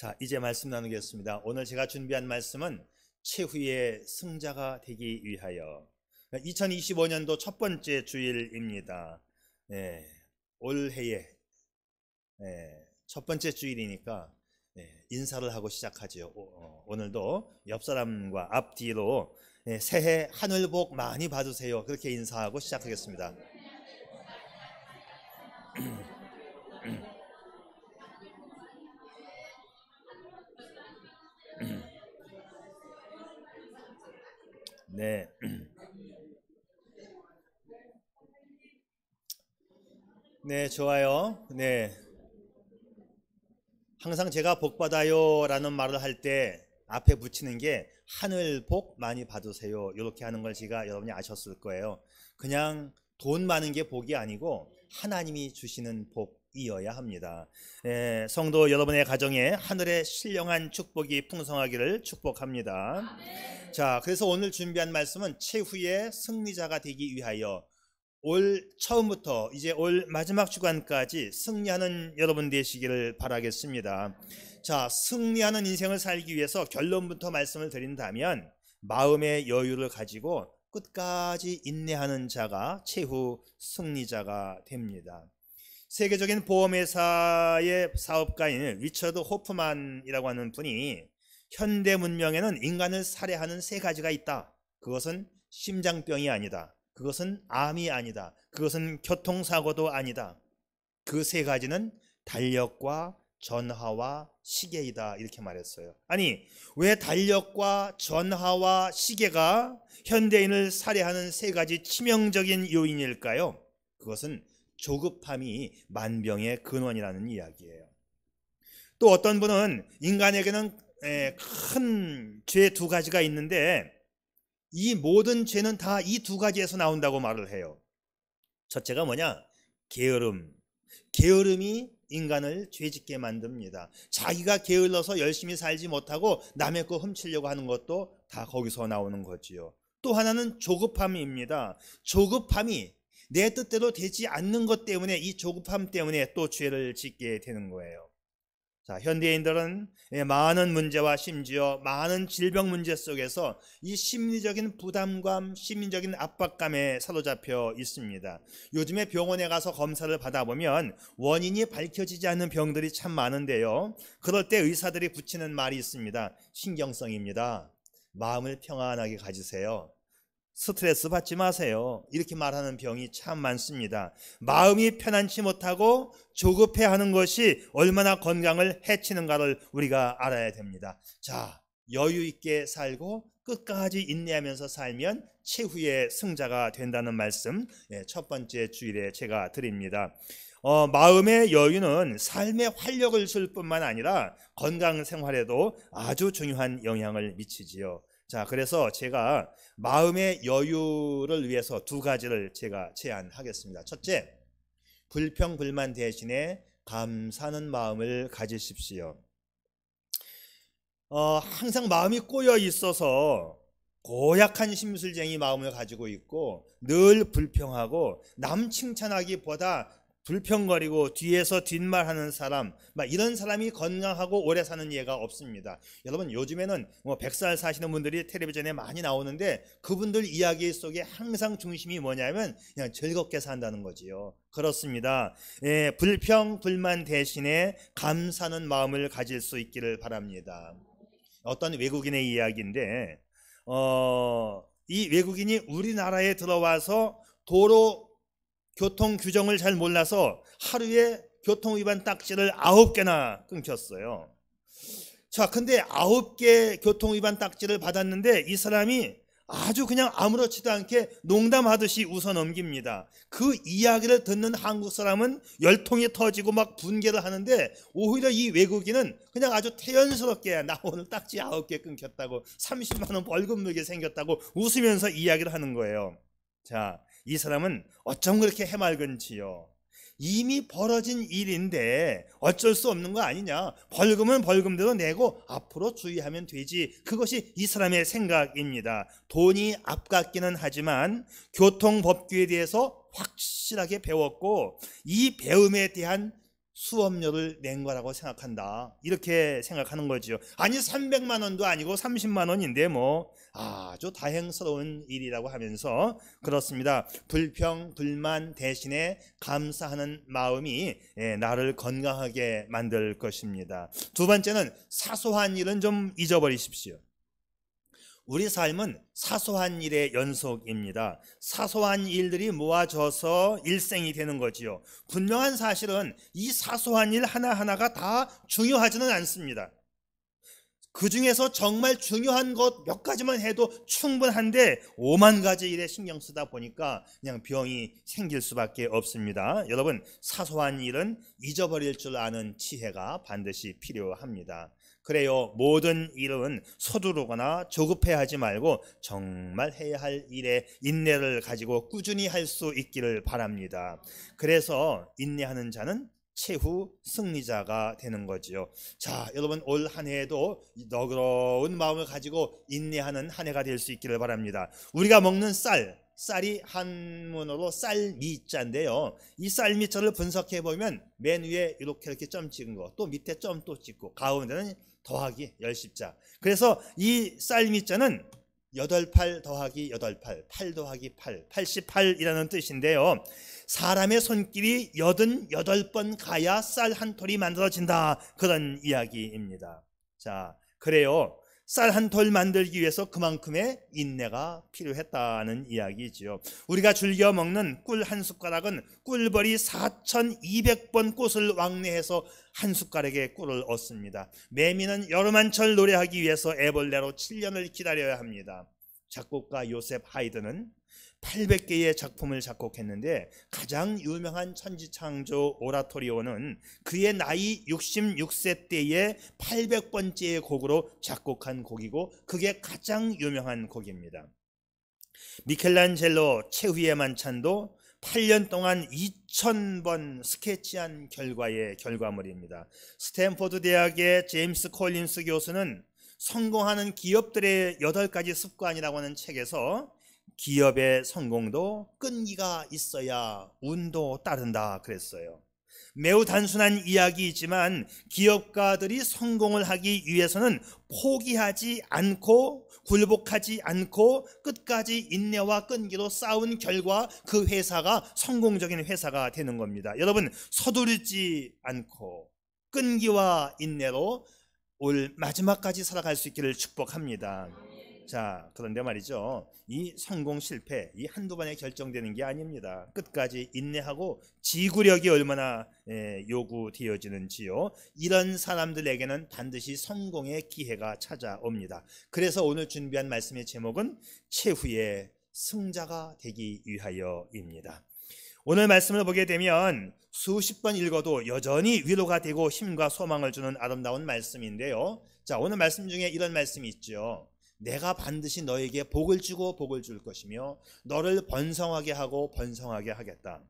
자, 이제 말씀 나누겠습니다. 오늘 제가 준비한 말씀은 최후의 승자가 되기 위하여 2025년도 첫 번째 주일입니다. 올해의 첫 번째 주일이니까 인사를 하고 시작하죠. 오늘도 옆 사람과 앞뒤로 새해 하늘 복 많이 받으세요. 그렇게 인사하고 시작하겠습니다. 네. 네, 좋아요. 네. 항상 제가 복 받아요 라는 말을 할 때 앞에 붙이는 게 하늘 복 많이 받으세요. 이렇게 하는 걸 제가 여러분이 아셨을 거예요. 그냥 돈 많은 게 복이 아니고 하나님이 주시는 복이어야 합니다. 성도 여러분의 가정에 하늘의 신령한 축복이 풍성하기를 축복합니다. 자, 그래서 오늘 준비한 말씀은 최후의 승리자가 되기 위하여 올 처음부터 이제 올 마지막 주간까지 승리하는 여러분 되시기를 바라겠습니다. 자, 승리하는 인생을 살기 위해서 결론부터 말씀을 드린다면 마음의 여유를 가지고 끝까지 인내하는 자가 최후 승리자가 됩니다. 세계적인 보험회사의 사업가인 리처드 호프만이라고 하는 분이 현대 문명에는 인간을 살해하는 세 가지가 있다. 그것은 심장병이 아니다. 그것은 암이 아니다. 그것은 교통사고도 아니다. 그 세 가지는 달력과 전화와 시계이다. 이렇게 말했어요. 아니, 왜 달력과 전화와 시계가 현대인을 살해하는 세 가지 치명적인 요인일까요? 그것은 조급함이 만병의 근원이라는 이야기예요. 또 어떤 분은 인간에게는 큰 죄 두 가지가 있는데 이 모든 죄는 다 이 두 가지에서 나온다고 말을 해요. 첫째가 뭐냐? 게으름. 게으름이 인간을 죄짓게 만듭니다. 자기가 게을러서 열심히 살지 못하고 남의 거 훔치려고 하는 것도 다 거기서 나오는 거지요. 또 하나는 조급함입니다. 조급함이 내 뜻대로 되지 않는 것 때문에 이 조급함 때문에 또 죄를 짓게 되는 거예요. 자, 현대인들은 많은 문제와 심지어 많은 질병 문제 속에서 이 심리적인 부담감, 심리적인 압박감에 사로잡혀 있습니다. 요즘에 병원에 가서 검사를 받아보면 원인이 밝혀지지 않는 병들이 참 많은데요. 그럴 때 의사들이 붙이는 말이 있습니다. 신경성입니다. 마음을 평안하게 가지세요. 스트레스 받지 마세요. 이렇게 말하는 병이 참 많습니다. 마음이 편안치 못하고 조급해하는 것이 얼마나 건강을 해치는가를 우리가 알아야 됩니다. 자, 여유 있게 살고 끝까지 인내하면서 살면 최후의 승자가 된다는 말씀 첫 번째 주일에 제가 드립니다. 마음의 여유는 삶의 활력을 줄 뿐만 아니라 건강 생활에도 아주 중요한 영향을 미치지요. 자, 그래서 제가 마음의 여유를 위해서 두 가지를 제가 제안하겠습니다. 첫째, 불평, 불만 대신에 감사하는 마음을 가지십시오. 항상 마음이 꼬여 있어서 고약한 심술쟁이 마음을 가지고 있고 늘 불평하고 남 칭찬하기보다 불평거리고 뒤에서 뒷말하는 사람, 이런 사람이 건강하고 오래 사는 예가 없습니다. 여러분, 요즘에는 100살 사시는 분들이 텔레비전에 많이 나오는데 그분들 이야기 속에 항상 중심이 뭐냐면 그냥 즐겁게 산다는 거지요. 그렇습니다. 불평, 불만 대신에 감사하는 마음을 가질 수 있기를 바랍니다. 어떤 외국인의 이야기인데 이 외국인이 우리나라에 들어와서 도로 교통 규정을 잘 몰라서 하루에 교통위반 딱지를 9개나 끊겼어요. 자, 근데 9개 교통위반 딱지를 받았는데 이 사람이 아주 그냥 아무렇지도 않게 농담하듯이 웃어 넘깁니다. 그 이야기를 듣는 한국 사람은 열통이 터지고 막 분개를 하는데 오히려 이 외국인은 그냥 아주 태연스럽게 나 오늘 딱지 9개 끊겼다고 30만 원 벌금 물게 생겼다고 웃으면서 이야기를 하는 거예요. 자, 이 사람은 어쩜 그렇게 해맑은지요. 이미 벌어진 일인데 어쩔 수 없는 거 아니냐. 벌금은 벌금대로 내고 앞으로 주의하면 되지. 그것이 이 사람의 생각입니다. 돈이 아깝기는 하지만 교통법규에 대해서 확실하게 배웠고 이 배움에 대한 수업료를 낸 거라고 생각한다. 이렇게 생각하는 거죠. 아니 300만 원도 아니고 30만 원인데 뭐 아주 다행스러운 일이라고 하면서 그렇습니다. 불평, 불만 대신에 감사하는 마음이 나를 건강하게 만들 것입니다. 두 번째는 사소한 일은 좀 잊어버리십시오. 우리 삶은 사소한 일의 연속입니다. 사소한 일들이 모아져서 일생이 되는 거지요. 분명한 사실은 이 사소한 일 하나하나가 다 중요하지는 않습니다. 그 중에서 정말 중요한 것 몇 가지만 해도 충분한데 5만 가지 일에 신경 쓰다 보니까 그냥 병이 생길 수밖에 없습니다. 여러분, 사소한 일은 잊어버릴 줄 아는 지혜가 반드시 필요합니다. 그래요, 모든 일은 서두르거나 조급해하지 말고 정말 해야 할 일에 인내를 가지고 꾸준히 할 수 있기를 바랍니다. 그래서 인내하는 자는 최후 승리자가 되는 거지요. 자, 여러분, 올 한 해에도 너그러운 마음을 가지고 인내하는 한 해가 될 수 있기를 바랍니다. 우리가 먹는 쌀이 한문어로 쌀미자인데요. 이 쌀미자를 분석해 보면 맨 위에 이렇게 점 찍은 거, 또 밑에 점 또 찍고 가운데는 더하기 10십자. 그래서 이 쌀미자는 8팔 더하기 8팔, 8 더하기 8, 88이라는 뜻인데요. 사람의 손길이 88번 가야 쌀 한 톨이 만들어진다, 그런 이야기입니다. 자, 그래요, 쌀 한 톨 만들기 위해서 그만큼의 인내가 필요했다는 이야기지요. 우리가 즐겨 먹는 꿀 한 숟가락은 꿀벌이 4200번 꽃을 왕래해서 한 숟가락의 꿀을 얻습니다. 매미는 여름한철 노래하기 위해서 애벌레로 7년을 기다려야 합니다. 작곡가 요셉 하이든은 800개의 작품을 작곡했는데 가장 유명한 천지창조 오라토리오는 그의 나이 66세 때의 800번째의 곡으로 작곡한 곡이고 그게 가장 유명한 곡입니다. 미켈란젤로 최후의 만찬도 8년 동안 2000번 스케치한 결과의 결과물입니다. 스탠포드 대학의 제임스 콜린스 교수는 성공하는 기업들의 8가지 습관이라고 하는 책에서 기업의 성공도 끈기가 있어야 운도 따른다 그랬어요. 매우 단순한 이야기이지만 기업가들이 성공을 하기 위해서는 포기하지 않고 굴복하지 않고 끝까지 인내와 끈기로 싸운 결과 그 회사가 성공적인 회사가 되는 겁니다. 여러분, 서두르지 않고 끈기와 인내로 올 마지막까지 살아갈 수 있기를 축복합니다. 자, 그런데 말이죠, 이 성공 실패 이 한두 번에 결정되는 게 아닙니다. 끝까지 인내하고 지구력이 얼마나 요구되어지는지요. 이런 사람들에게는 반드시 성공의 기회가 찾아옵니다. 그래서 오늘 준비한 말씀의 제목은 최후의 승자가 되기 위하여입니다. 오늘 말씀을 보게 되면 수십 번 읽어도 여전히 위로가 되고 힘과 소망을 주는 아름다운 말씀인데요. 자, 오늘 말씀 중에 이런 말씀이 있죠. 내가 반드시 너에게 복을 주고 복을 줄 것이며 너를 번성하게 하고 번성하게 하겠다.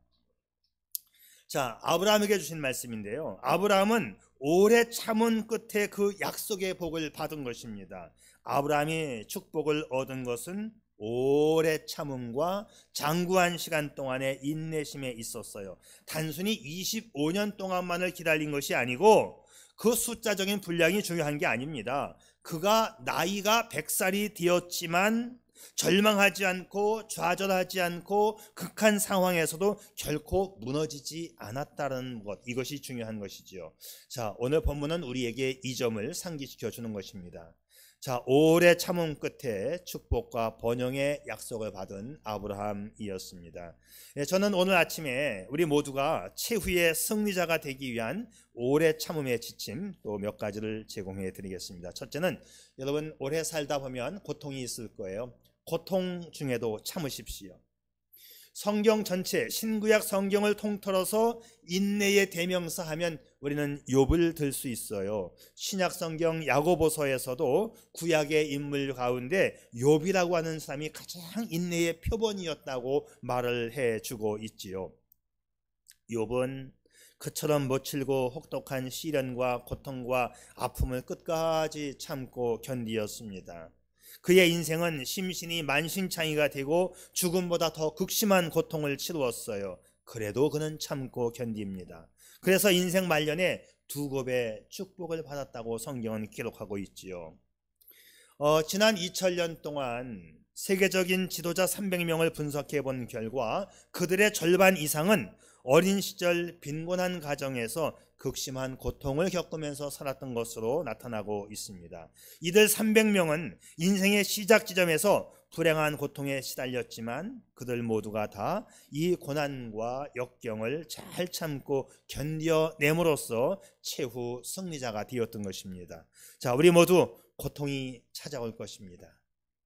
자, 아브라함에게 주신 말씀인데요. 아브라함은 오래 참은 끝에 그 약속의 복을 받은 것입니다. 아브라함이 축복을 얻은 것은 오래 참음과 장구한 시간 동안의 인내심에 있었어요. 단순히 25년 동안만을 기다린 것이 아니고 그 숫자적인 분량이 중요한 게 아닙니다. 그가 나이가 100살이 되었지만 절망하지 않고 좌절하지 않고 극한 상황에서도 결코 무너지지 않았다는 것, 이것이 중요한 것이지요. 자, 오늘 본문은 우리에게 이 점을 상기시켜 주는 것입니다. 자, 오래 참음 끝에 축복과 번영의 약속을 받은 아브라함이었습니다. 저는 오늘 아침에 우리 모두가 최후의 승리자가 되기 위한 오래 참음의 지침 또 몇 가지를 제공해 드리겠습니다. 첫째는, 여러분, 오래 살다 보면 고통이 있을 거예요. 고통 중에도 참으십시오. 성경 전체, 신구약 성경을 통틀어서 인내의 대명사 하면 우리는 욥을 들 수 있어요. 신약 성경 야고보서에서도 구약의 인물 가운데 욥이라고 하는 사람이 가장 인내의 표본이었다고 말을 해주고 있지요. 욥은 그처럼 모칠고 혹독한 시련과 고통과 아픔을 끝까지 참고 견디었습니다. 그의 인생은 심신이 만신창이가 되고 죽음보다 더 극심한 고통을 치루었어요. 그래도 그는 참고 견딥니다. 그래서 인생 말년에 두 곱의 축복을 받았다고 성경은 기록하고 있지요. 지난 2000년 동안 세계적인 지도자 300명을 분석해 본 결과 그들의 절반 이상은 어린 시절 빈곤한 가정에서 극심한 고통을 겪으면서 살았던 것으로 나타나고 있습니다. 이들 300명은 인생의 시작 지점에서 불행한 고통에 시달렸지만 그들 모두가 다 이 고난과 역경을 잘 참고 견뎌냄으로써 최후 승리자가 되었던 것입니다. 자, 우리 모두 고통이 찾아올 것입니다.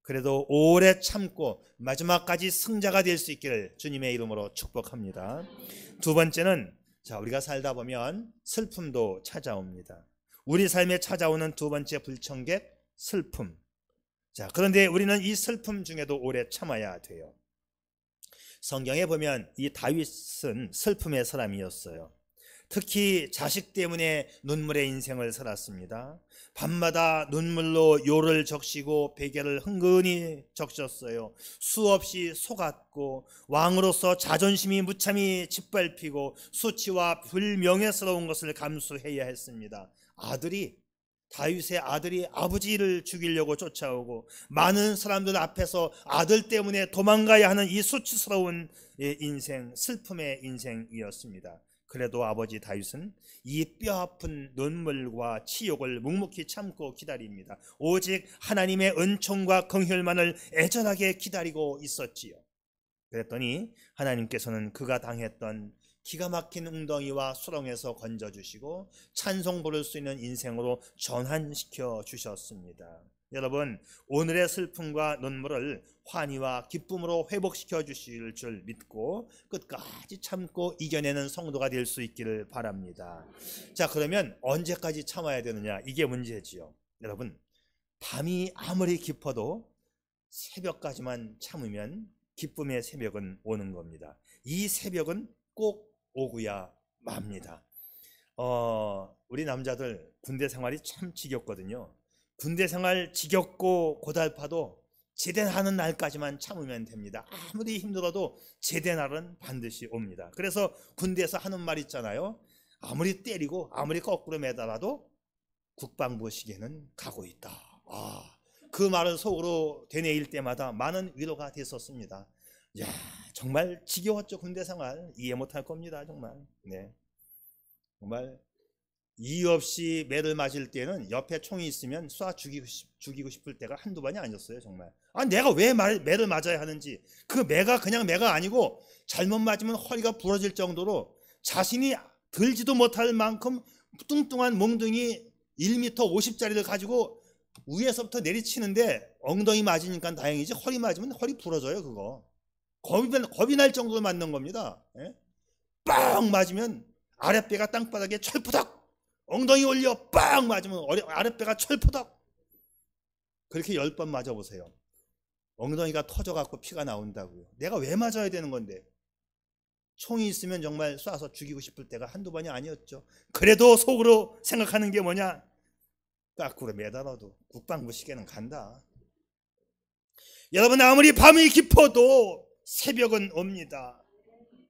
그래도 오래 참고 마지막까지 승자가 될 수 있기를 주님의 이름으로 축복합니다. 두 번째는, 자, 우리가 살다 보면 슬픔도 찾아옵니다. 우리 삶에 찾아오는 두 번째 불청객, 슬픔. 자, 그런데 우리는 이 슬픔 중에도 오래 참아야 돼요. 성경에 보면 이 다윗은 슬픔의 사람이었어요. 특히 자식 때문에 눈물의 인생을 살았습니다. 밤마다 눈물로 요를 적시고 베개를 흥건히 적셨어요. 수없이 속았고 왕으로서 자존심이 무참히 짓밟히고 수치와 불명예스러운 것을 감수해야 했습니다. 다윗의 아들이 아버지를 죽이려고 쫓아오고 많은 사람들 앞에서 아들 때문에 도망가야 하는 이 수치스러운 인생, 슬픔의 인생이었습니다. 그래도 아버지 다윗은 이 뼈아픈 눈물과 치욕을 묵묵히 참고 기다립니다. 오직 하나님의 은총과 긍휼만을 애절하게 기다리고 있었지요. 그랬더니 하나님께서는 그가 당했던 기가 막힌 웅덩이와 수렁에서 건져주시고 찬송 부를 수 있는 인생으로 전환시켜 주셨습니다. 여러분, 오늘의 슬픔과 눈물을 환희와 기쁨으로 회복시켜 주실 줄 믿고 끝까지 참고 이겨내는 성도가 될 수 있기를 바랍니다. 자, 그러면 언제까지 참아야 되느냐? 이게 문제지요. 여러분, 밤이 아무리 깊어도 새벽까지만 참으면 기쁨의 새벽은 오는 겁니다. 이 새벽은 꼭 오고야 맙니다. 우리 남자들 군대 생활이 참 지겹거든요. 군대 생활 지겹고 고달파도 제대하는 날까지만 참으면 됩니다. 아무리 힘들어도 제대 날은 반드시 옵니다. 그래서 군대에서 하는 말 있잖아요. 아무리 때리고 아무리 거꾸로 매달아도 국방부 시계는 가고 있다. 그 말을 속으로 되뇌일 때마다 많은 위로가 됐었습니다. 야, 정말 지겨웠죠. 군대 생활 이해 못할 겁니다. 정말. 네, 정말 이유 없이 매를 맞을 때는 옆에 총이 있으면 쏴 죽이고 싶을 때가 한두 번이 아니었어요. 정말. 내가 왜 매를 맞아야 하는지. 그 매가 그냥 매가 아니고 잘못 맞으면 허리가 부러질 정도로 자신이 들지도 못할 만큼 뚱뚱한 몽둥이 1m 50짜리를 가지고 위에서부터 내리치는데 엉덩이 맞으니까 다행이지 허리 맞으면 허리 부러져요. 그거 겁이 날 정도로 맞는 겁니다. 빵 맞으면 아랫배가 땅바닥에 철푸덕, 엉덩이 올려 빵 맞으면 아랫배가 철푸덕. 그렇게 10번 맞아보세요. 엉덩이가 터져갖고 피가 나온다고요. 내가 왜 맞아야 되는 건데. 총이 있으면 정말 쏴서 죽이고 싶을 때가 한두 번이 아니었죠. 그래도 속으로 생각하는 게 뭐냐? 거꾸로 매달아도 국방부 시계는 간다. 여러분, 아무리 밤이 깊어도 새벽은 옵니다.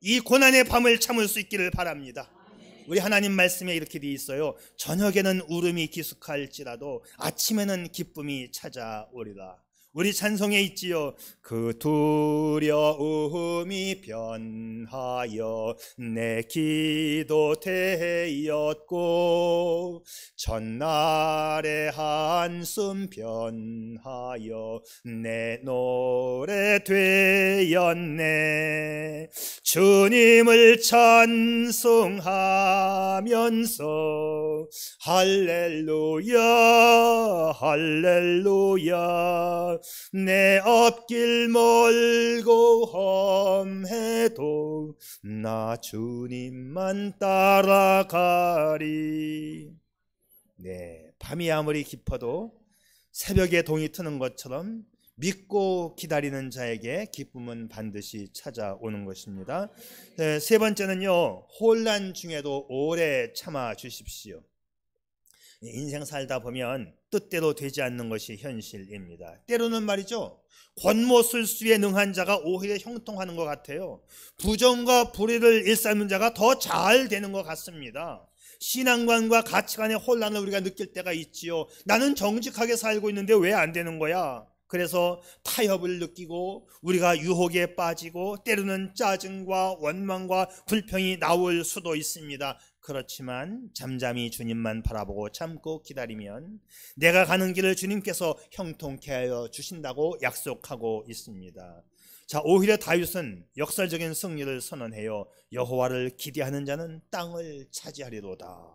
이 고난의 밤을 참을 수 있기를 바랍니다. 우리 하나님 말씀에 이렇게 되어 있어요. 저녁에는 울음이 기숙할지라도 아침에는 기쁨이 찾아오리라. 우리 찬송에 있지요. 그 두려움이 변하여 내 기도 되었고 전날의 한숨 변하여 내 노래 되었네. 주님을 찬송하면서 할렐루야 할렐루야. 내 앞길 멀고 험해도 나 주님만 따라가리. 네, 밤이 아무리 깊어도 새벽에 동이 트는 것처럼 믿고 기다리는 자에게 기쁨은 반드시 찾아오는 것입니다. 네, 세 번째는요, 혼란 중에도 오래 참아 주십시오. 인생 살다 보면 뜻대로 되지 않는 것이 현실입니다. 때로는 말이죠, 권모술수에 능한 자가 오히려 형통하는 것 같아요. 부정과 불의를 일삼는 자가 더 잘 되는 것 같습니다. 신앙관과 가치관의 혼란을 우리가 느낄 때가 있지요. 나는 정직하게 살고 있는데 왜 안 되는 거야? 그래서 타협을 느끼고 우리가 유혹에 빠지고 때로는 짜증과 원망과 불평이 나올 수도 있습니다. 그렇지만 잠잠히 주님만 바라보고 참고 기다리면 내가 가는 길을 주님께서 형통케 하여 주신다고 약속하고 있습니다. 자, 오히려 다윗은 역설적인 승리를 선언해요. 여호와를 기대하는 자는 땅을 차지하리로다.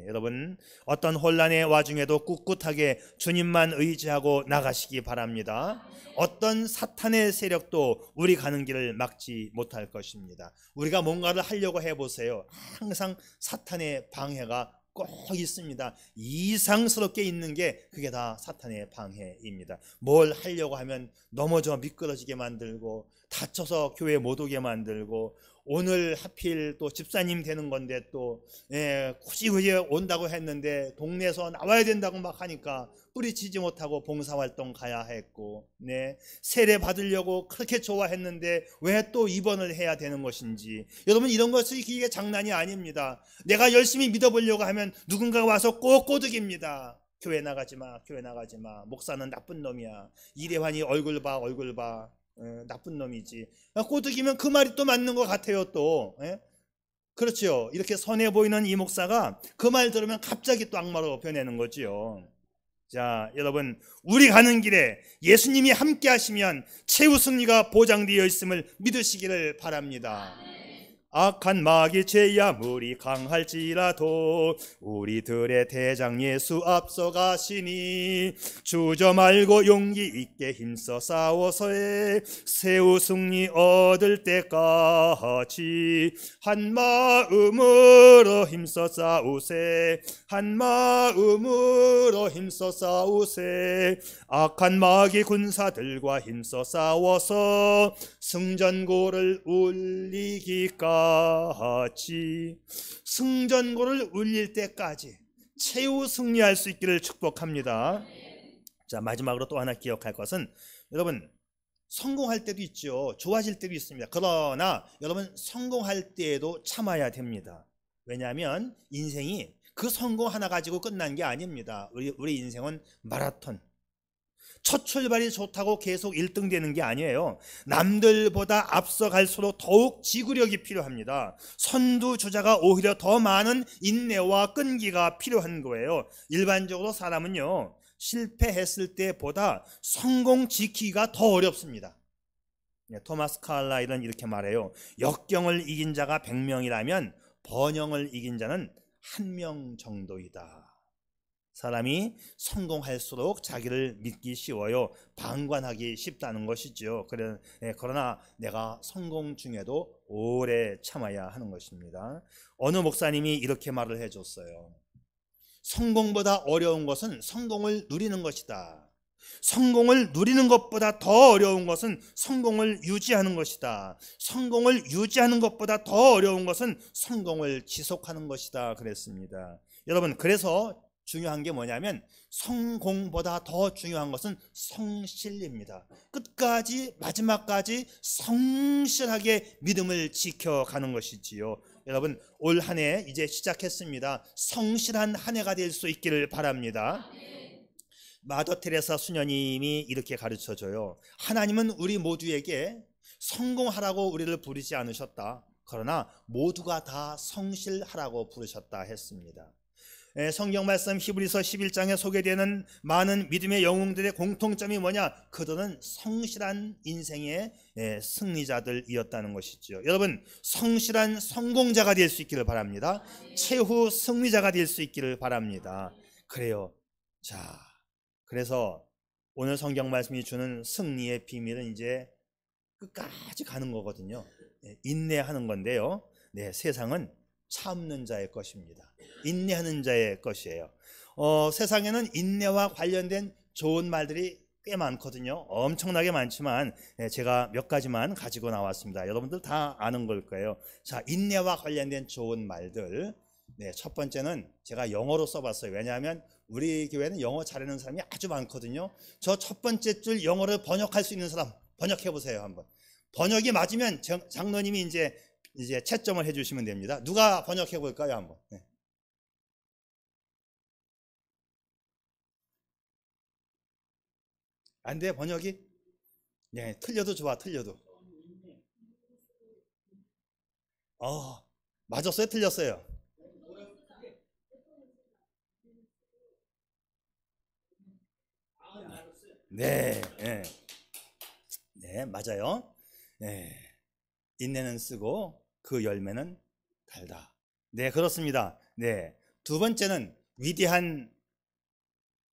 여러분, 어떤 혼란의 와중에도 꿋꿋하게 주님만 의지하고 나가시기 바랍니다. 어떤 사탄의 세력도 우리 가는 길을 막지 못할 것입니다. 우리가 뭔가를 하려고 해보세요. 항상 사탄의 방해가 꼭 있습니다. 이상스럽게 있는 게 그게 다 사탄의 방해입니다. 뭘 하려고 하면 넘어져 미끄러지게 만들고 다쳐서 교회 못 오게 만들고 오늘 하필 또 집사님 되는 건데 또 굳이 온다고 했는데 동네에서 나와야 된다고 막 하니까 뿌리치지 못하고 봉사활동 가야 했고 세례 받으려고 그렇게 좋아했는데 왜 또 입원을 해야 되는 것인지, 여러분 이런 것이 이게 장난이 아닙니다. 내가 열심히 믿어보려고 하면 누군가가 와서 꼭 꼬드깁니다. 교회 나가지 마, 교회 나가지 마, 목사는 나쁜 놈이야, 이래환이 얼굴 봐, 얼굴 봐, 나쁜 놈이지. 꼬드기면 그 말이 또 맞는 것 같아요. 또 그렇죠. 이렇게 선해 보이는 이 목사가 그 말 들으면 갑자기 또 악마로 변하는 거지요. 자, 여러분, 우리 가는 길에 예수님이 함께 하시면 최후 승리가 보장되어 있음을 믿으시기를 바랍니다. 악한 마귀 제 아무리 강할지라도 우리들의 대장 예수 앞서 가시니 주저 말고 용기 있게 힘써 싸워서의 새우 승리 얻을 때까지 한 마음으로 힘써 싸우세, 한 마음으로 힘써 싸우세. 악한 마귀 군사들과 힘써 싸워서 승전고를 울리기까지, 승전고를 울릴 때까지 최후 승리할 수 있기를 축복합니다. 자, 마지막으로 또 하나 기억할 것은, 여러분 성공할 때도 있죠. 좋아질 때도 있습니다. 그러나 여러분 성공할 때에도 참아야 됩니다. 왜냐하면 인생이 그 성공 하나 가지고 끝난 게 아닙니다. 우리 인생은 마라톤. 첫 출발이 좋다고 계속 1등 되는 게 아니에요. 남들보다 앞서갈수록 더욱 지구력이 필요합니다. 선두주자가 오히려 더 많은 인내와 끈기가 필요한 거예요. 일반적으로 사람은요, 실패했을 때보다 성공 지키기가 더 어렵습니다. 토마스 칼라일은 이렇게 말해요. 역경을 이긴 자가 100명이라면 번영을 이긴 자는 1명 정도이다. 사람이 성공할수록 자기를 믿기 쉬워요. 방관하기 쉽다는 것이죠. 그러나 내가 성공 중에도 오래 참아야 하는 것입니다. 어느 목사님이 이렇게 말을 해줬어요. 성공보다 어려운 것은 성공을 누리는 것이다. 성공을 누리는 것보다 더 어려운 것은 성공을 유지하는 것이다. 성공을 유지하는 것보다 더 어려운 것은 성공을 지속하는 것이다 그랬습니다. 여러분, 그래서 중요한 게 뭐냐면 성공보다 더 중요한 것은 성실입니다. 끝까지 마지막까지 성실하게 믿음을 지켜가는 것이지요. 여러분, 올 한 해 이제 시작했습니다. 성실한 한 해가 될 수 있기를 바랍니다. 마더 테레사 수녀님이 이렇게 가르쳐줘요. 하나님은 우리 모두에게 성공하라고 우리를 부르지 않으셨다. 그러나 모두가 다 성실하라고 부르셨다 했습니다. 성경 말씀 히브리서 11장에 소개되는 많은 믿음의 영웅들의 공통점이 뭐냐? 그들은 성실한 인생의 승리자들이었다는 것이죠. 여러분, 성실한 성공자가 될 수 있기를 바랍니다. 최후 승리자가 될 수 있기를 바랍니다. 그래요. 자, 그래서 오늘 성경 말씀이 주는 승리의 비밀은 이제 끝까지 가는 거거든요. 인내하는 건데요. 세상은 참는 자의 것입니다. 인내하는 자의 것이에요. 세상에는 인내와 관련된 좋은 말들이 꽤 많거든요. 엄청나게 많지만 제가 몇 가지만 가지고 나왔습니다. 여러분들 다 아는 걸 거예요. 자, 인내와 관련된 좋은 말들. 네, 첫 번째는 제가 영어로 써봤어요. 왜냐하면 우리 교회는 영어 잘하는 사람이 아주 많거든요. 저 첫 번째 줄 영어를 번역할 수 있는 사람 번역해 보세요 한번. 번역이 맞으면 장로님이 이제 채점을 해주시면 됩니다. 누가 번역해 볼까요 한번? 네. 안 돼, 번역이? 네, 틀려도 좋아, 틀려도. 어, 맞았어요, 틀렸어요? 네, 네, 네, 맞아요. 네, 인내는 쓰고 그 열매는 달다. 네, 그렇습니다. 네, 두 번째는 위대한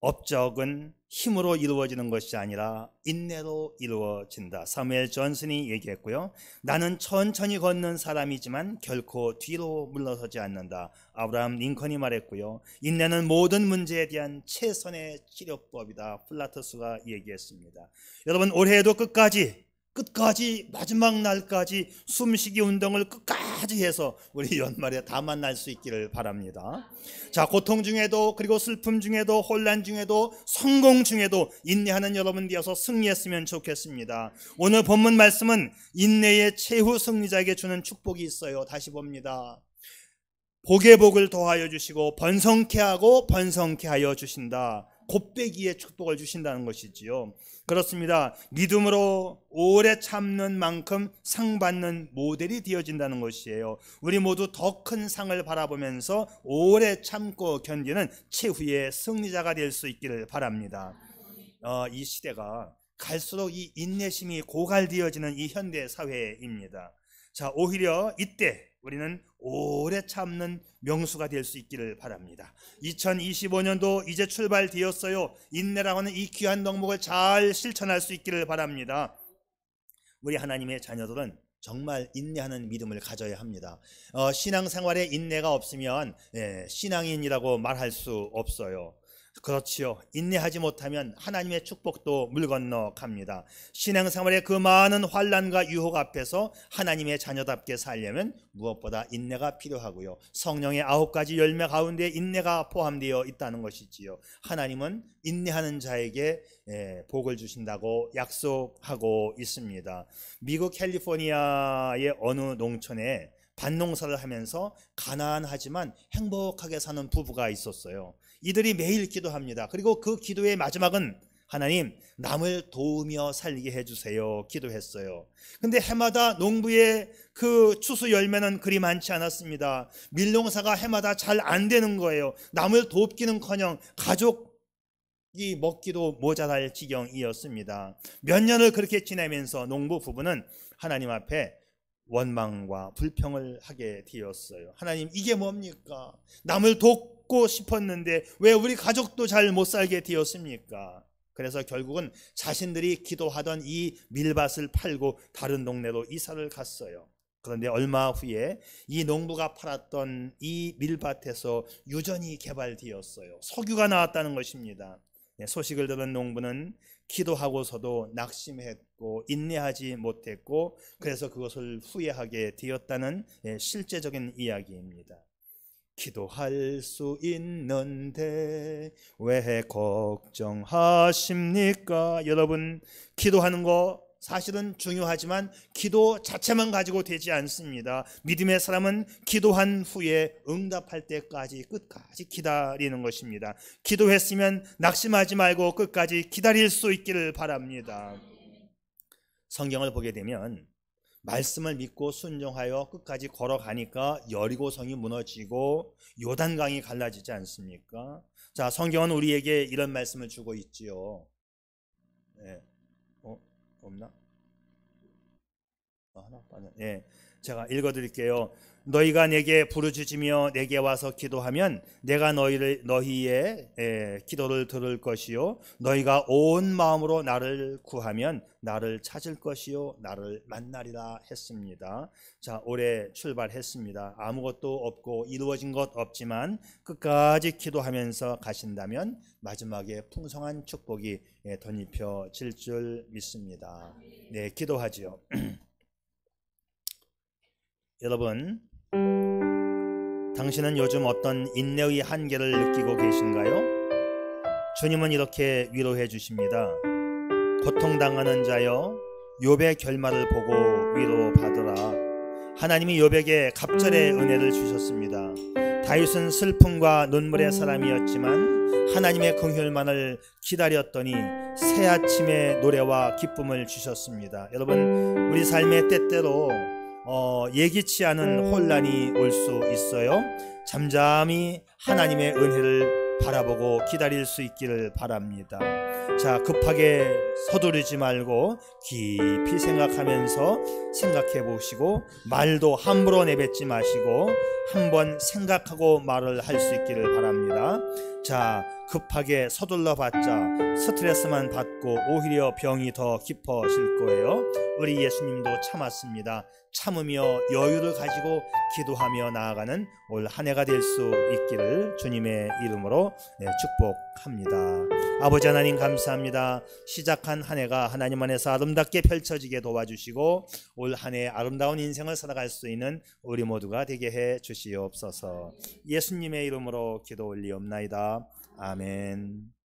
업적은 힘으로 이루어지는 것이 아니라 인내로 이루어진다. 사무엘 존슨이 얘기했고요. 나는 천천히 걷는 사람이지만 결코 뒤로 물러서지 않는다. 아브라함 링컨이 말했고요. 인내는 모든 문제에 대한 최선의 치료법이다. 플라토스가 얘기했습니다. 여러분, 올해에도 끝까지 마지막 날까지 숨쉬기 운동을 끝까지 해서 우리 연말에 다 만날 수 있기를 바랍니다. 자, 고통 중에도, 그리고 슬픔 중에도, 혼란 중에도, 성공 중에도 인내하는 여러분 되어서 승리했으면 좋겠습니다. 오늘 본문 말씀은 인내의 최후 승리자에게 주는 축복이 있어요. 다시 봅니다. 복의 복을 더하여 주시고 번성케 하고 번성케 하여 주신다. 곱배기의 축복을 주신다는 것이지요. 그렇습니다. 믿음으로 오래 참는 만큼 상 받는 모델이 되어진다는 것이에요. 우리 모두 더 큰 상을 바라보면서 오래 참고 견디는 최후의 승리자가 될 수 있기를 바랍니다. 이 시대가 갈수록 이 인내심이 고갈되어지는 이 현대 사회입니다. 자, 오히려 이때 우리는 오래 참는 명수가 될 수 있기를 바랍니다. 2025년도 이제 출발되었어요. 인내라고 하는 이 귀한 덕목을 잘 실천할 수 있기를 바랍니다. 우리 하나님의 자녀들은 정말 인내하는 믿음을 가져야 합니다. 신앙생활에 인내가 없으면 신앙인이라고 말할 수 없어요. 그렇지요. 인내하지 못하면 하나님의 축복도 물 건너 갑니다. 신앙생활의 그 많은 환난과 유혹 앞에서 하나님의 자녀답게 살려면 무엇보다 인내가 필요하고요. 성령의 9가지 열매 가운데 인내가 포함되어 있다는 것이지요. 하나님은 인내하는 자에게 복을 주신다고 약속하고 있습니다. 미국 캘리포니아의 어느 농촌에 밭농사를 하면서 가난하지만 행복하게 사는 부부가 있었어요. 이들이 매일 기도합니다. 그리고 그 기도의 마지막은 하나님, 남을 도우며 살게 해주세요 기도했어요. 근데 해마다 농부의 그 추수 열매는 그리 많지 않았습니다. 밀농사가 해마다 잘 안 되는 거예요. 남을 돕기는커녕 가족이 먹기도 모자랄 지경이었습니다. 몇 년을 그렇게 지내면서 농부 부부는 하나님 앞에 원망과 불평을 하게 되었어요. 하나님, 이게 뭡니까? 남을 돕고 싶었는데 왜 우리 가족도 잘 못 살게 되었습니까? 그래서 결국은 자신들이 기도하던 이 밀밭을 팔고 다른 동네로 이사를 갔어요. 그런데 얼마 후에 이 농부가 팔았던 이 밀밭에서 유전이 개발되었어요. 석유가 나왔다는 것입니다. 소식을 들은 농부는 기도하고서도 낙심했고 인내하지 못했고 그래서 그것을 후회하게 되었다는 실제적인 이야기입니다. 기도할 수 있는데 왜 걱정하십니까? 여러분, 기도하는 거 사실은 중요하지만 기도 자체만 가지고 되지 않습니다. 믿음의 사람은 기도한 후에 응답할 때까지 끝까지 기다리는 것입니다. 기도했으면 낙심하지 말고 끝까지 기다릴 수 있기를 바랍니다. 성경을 보게 되면 말씀을 믿고 순종하여 끝까지 걸어가니까 여리고성이 무너지고 요단강이 갈라지지 않습니까? 자, 성경은 우리에게 이런 말씀을 주고 있지요. 네. 없나? 하나 빠져. 제가 읽어드릴게요. 너희가 내게 부르짖으며 내게 와서 기도하면 내가 너희의 기도를 들을 것이요 너희가 온 마음으로 나를 구하면 나를 찾을 것이요 나를 만나리라 했습니다. 자, 올해 출발했습니다. 아무것도 없고 이루어진 것 없지만 끝까지 기도하면서 가신다면 마지막에 풍성한 축복이 덧입혀질 줄 믿습니다. 네, 기도하지요. 여러분, 당신은 요즘 어떤 인내의 한계를 느끼고 계신가요? 주님은 이렇게 위로해 주십니다. 고통당하는 자여, 욥의 결말을 보고 위로받으라. 하나님이 욥에게 갑절의 은혜를 주셨습니다. 다윗은 슬픔과 눈물의 사람이었지만 하나님의 긍휼만을 기다렸더니 새 아침의 노래와 기쁨을 주셨습니다. 여러분, 우리 삶의 때때로 예기치 않은 혼란이 올 수 있어요. 잠잠히 하나님의 은혜를 바라보고 기다릴 수 있기를 바랍니다. 자, 급하게 서두르지 말고 깊이 생각하면서 생각해 보시고, 말도 함부로 내뱉지 마시고 한번 생각하고 말을 할 수 있기를 바랍니다. 자, 급하게 서둘러 봤자 스트레스만 받고 오히려 병이 더 깊어질 거예요. 우리 예수님도 참았습니다. 참으며 여유를 가지고 기도하며 나아가는 올 한 해가 될 수 있기를 주님의 이름으로 축복합니다. 아버지 하나님, 감사합니다. 시작한 한 해가 하나님 안에서 아름답게 펼쳐지게 도와주시고 올 한 해 아름다운 인생을 살아갈 수 있는 우리 모두가 되게 해 주시옵소서. 예수님의 이름으로 기도 올리옵나이다. 아멘.